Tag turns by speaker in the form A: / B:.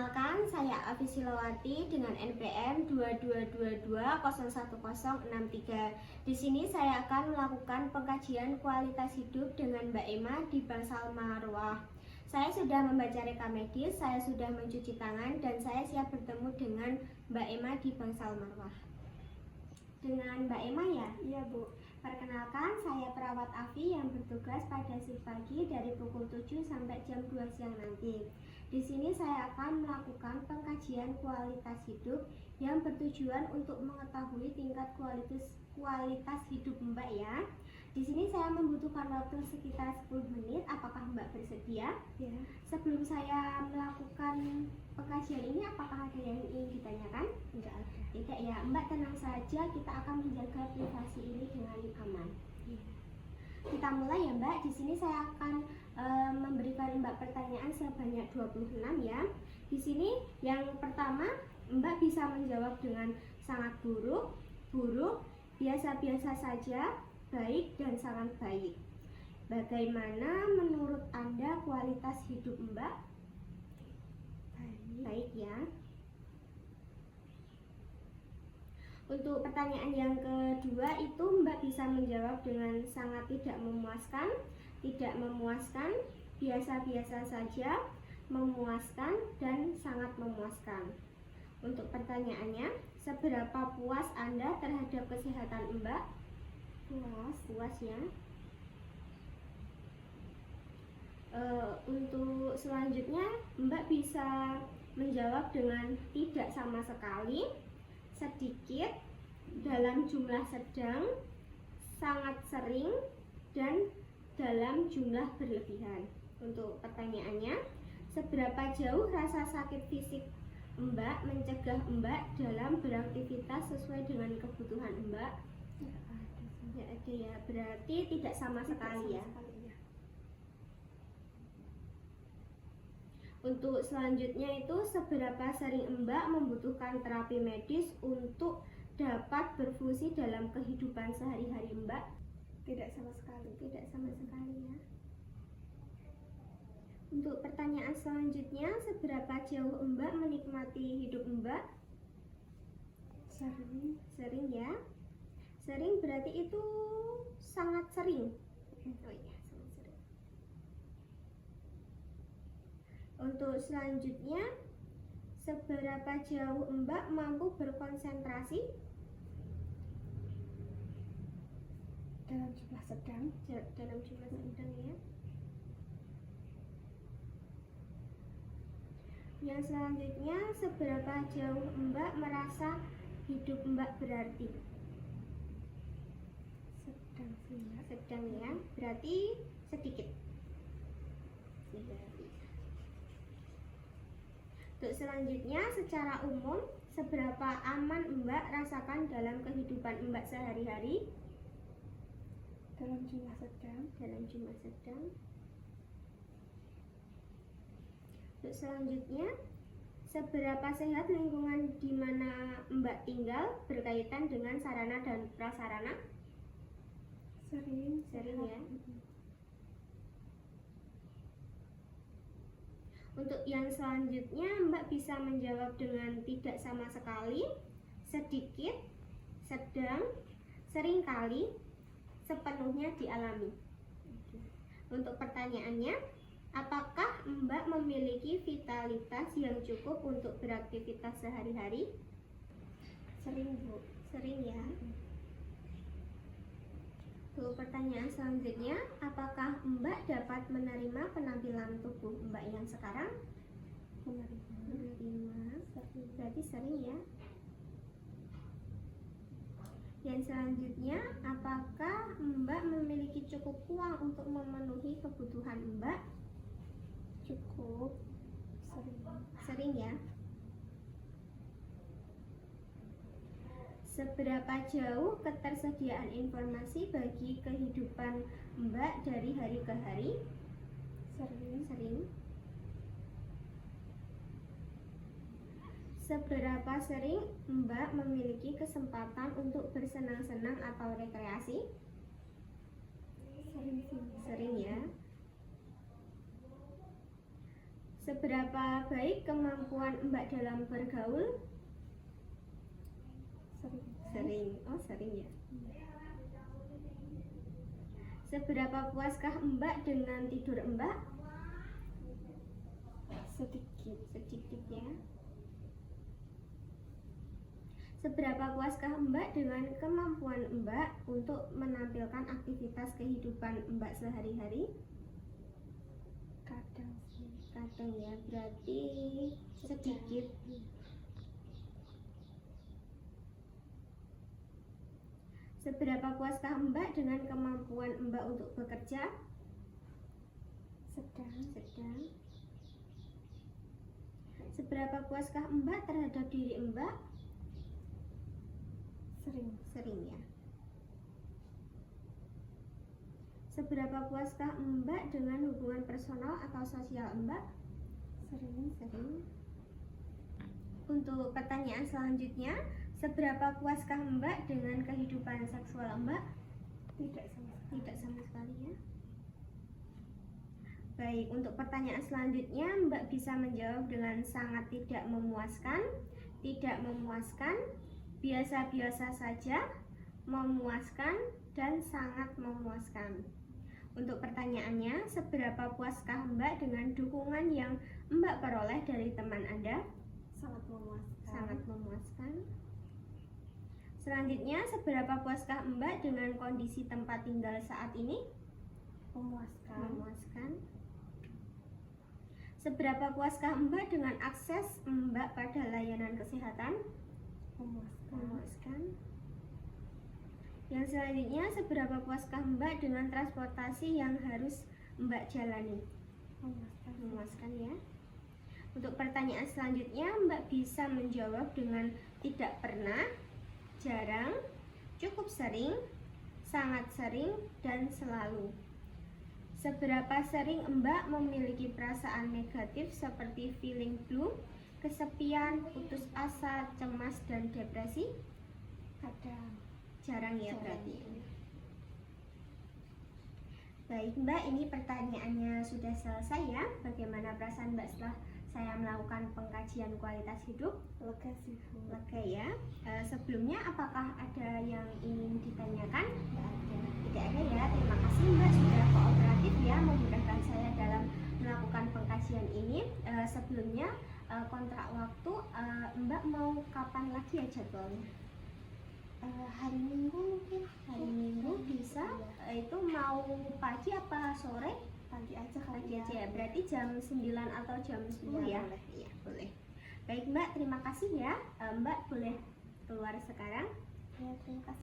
A: Perkenalkan, saya Afi Silawati dengan NPM 2222011063. Di sini saya akan melakukan pengkajian kualitas hidup dengan Mbak Emma di Bangsal Marwah. Saya sudah membaca rekam medis, saya sudah mencuci tangan, dan saya siap bertemu dengan Mbak Emma di Bangsal Marwah. Dengan Mbak Emma ya?
B: Iya, Bu.
A: Perkenalkan, saya perawat Afi yang bertugas pada shift pagi dari pukul 7 sampai jam 2 siang nanti. Di sini saya akan melakukan pengkajian kualitas hidup yang bertujuan untuk mengetahui tingkat kualitas hidup Mbak ya. Di sini saya membutuhkan waktu sekitar 10 menit. Apakah Mbak bersedia?
B: Ya.
A: Sebelum saya melakukan pengkajian ini, apakah ada yang ingin ditanyakan?
B: Enggak ada.
A: Tidak ya, Mbak tenang saja, kita akan menjaga privasi ini dengan aman.
B: Iya.
A: Kita mulai ya Mbak. Di sini saya akan memberikan Mbak pertanyaan sebanyak 26 ya. Di sini yang pertama, Mbak bisa menjawab dengan sangat buruk, biasa-biasa saja, baik, dan sangat baik. Bagaimana menurut Anda kualitas hidup Mbak? Baik ya. Untuk pertanyaan yang kedua itu Mbak bisa menjawab dengan sangat tidak memuaskan, biasa-biasa saja, memuaskan, dan sangat memuaskan. Untuk pertanyaannya, seberapa puas Anda terhadap kesehatan Mbak? Puas ya. Untuk selanjutnya Mbak bisa menjawab dengan tidak sama sekali, sedikit, dalam jumlah sedang, sangat sering, dan dalam jumlah berlebihan. Untuk pertanyaannya, seberapa jauh rasa sakit fisik Mbak mencegah Mbak dalam beraktivitas sesuai dengan kebutuhan Mbak? Tidak ada ya, berarti tidak sama sekali ya. Untuk selanjutnya itu, seberapa sering Mbak membutuhkan terapi medis untuk dapat berfungsi dalam kehidupan sehari-hari Mbak?
B: Tidak sama sekali.
A: Tidak sama sekali ya. Untuk pertanyaan selanjutnya, seberapa jauh Mbak menikmati hidup Mbak?
B: Sering.
A: Sering ya. Sering berarti itu sangat sering. Oh iya, sangat sering. Untuk selanjutnya, seberapa jauh Mbak mampu berkonsentrasi?
B: Dalam jumlah sedang.
A: Dalam jumlah sedang ya. Yang selanjutnya, seberapa jauh Mbak merasa hidup Mbak berarti? Sedang ya, berarti sedikit. Untuk selanjutnya, secara umum, seberapa aman Mbak rasakan dalam kehidupan Mbak sehari-hari?
B: Dalam jumlah sedang.
A: Dalam jumlah sedang. Untuk selanjutnya, seberapa sehat lingkungan di mana Mbak tinggal berkaitan dengan sarana dan prasarana? Sering ya. Untuk yang selanjutnya, Mbak bisa menjawab dengan tidak sama sekali, sedikit, sedang, seringkali, sepenuhnya dialami. Untuk pertanyaannya, apakah Mbak memiliki vitalitas yang cukup untuk beraktivitas sehari-hari?
B: Sering, Bu.
A: Sering ya. Untuk pertanyaan selanjutnya, apakah Mbak dapat menerima penampilan tubuh Mbak yang sekarang? Menerima. Berarti sering ya. Yang selanjutnya, apakah Mbak memiliki cukup uang untuk memenuhi kebutuhan Mbak?
B: Cukup.
A: Sering ya. Seberapa jauh ketersediaan informasi bagi kehidupan Mbak dari hari ke hari? Sering. Seberapa sering Mbak memiliki kesempatan untuk bersenang-senang atau rekreasi? Sering ya. Seberapa baik kemampuan Mbak dalam bergaul?
B: Sering.
A: Sering. Oh, sering ya. Seberapa puaskah Mbak dengan tidur Mbak?
B: Sedikit.
A: Sedikit ya. Seberapa puaskah Mbak dengan kemampuan Mbak untuk menampilkan aktivitas kehidupan Mbak sehari-hari?
B: Kadang sih.
A: Kadang ya, berarti sedikit. Seberapa puaskah Mbak dengan kemampuan Mbak untuk bekerja?
B: Sedang.
A: Sedang. Seberapa puaskah Mbak terhadap diri Mbak?
B: Sering.
A: Sering ya. Seberapa puaskah Mbak dengan hubungan personal atau sosial Mbak?
B: Sering.
A: Sering. Untuk pertanyaan selanjutnya, seberapa puaskah Mbak dengan kehidupan seksual Mbak?
B: Tidak sama sekali.
A: Tidak sama sekali ya. Baik, untuk pertanyaan selanjutnya Mbak bisa menjawab dengan sangat tidak memuaskan, tidak memuaskan, biasa-biasa saja, memuaskan, dan sangat memuaskan. Untuk pertanyaannya, seberapa puaskah Mbak dengan dukungan yang Mbak peroleh dari teman Anda?
B: Sangat memuaskan.
A: Sangat memuaskan. Selanjutnya, seberapa puaskah Mbak dengan kondisi tempat tinggal saat ini?
B: Memuaskan.
A: Memuaskan. Seberapa puaskah Mbak dengan akses Mbak pada layanan kesehatan?
B: Memuaskan.
A: Memuaskan. Yang selanjutnya, seberapa puaskah Mbak dengan transportasi yang harus Mbak jalani?
B: Memuaskan.
A: Memuaskan ya. Untuk pertanyaan selanjutnya, Mbak bisa menjawab dengan tidak pernah, jarang, cukup sering, sangat sering, dan selalu. Seberapa sering Mbak memiliki perasaan negatif seperti feeling blue, kesepian, putus asa, cemas, dan depresi?
B: Kadang.
A: Jarang ya
B: Jarang.
A: berarti. Baik Mbak, ini pertanyaannya sudah selesai ya. Bagaimana perasaan Mbak setelah saya melakukan pengkajian kualitas hidup?
B: Lega sih, Bu.
A: Lega ya. Sebelumnya apakah ada yang ingin ditanyakan?
B: Tidak ada.
A: Tidak ada ya. Terima kasih Mbak sudah kooperatif ya memudahkan saya dalam melakukan pengkajian ini. Sebelumnya kontrak waktu Mbak mau kapan lagi ya jadwalnya?
B: Hari Minggu mungkin.
A: Hari Minggu bisa. Itu mau pagi apa sore?
B: Pagi aja kali
A: Pagi
B: ya.
A: aja ya. Berarti jam 9 atau jam 10
B: Iya,
A: ya?
B: boleh.
A: Iya, boleh. Baik Mbak, terima kasih ya. Mbak boleh keluar sekarang.
B: Ya, terima kasih.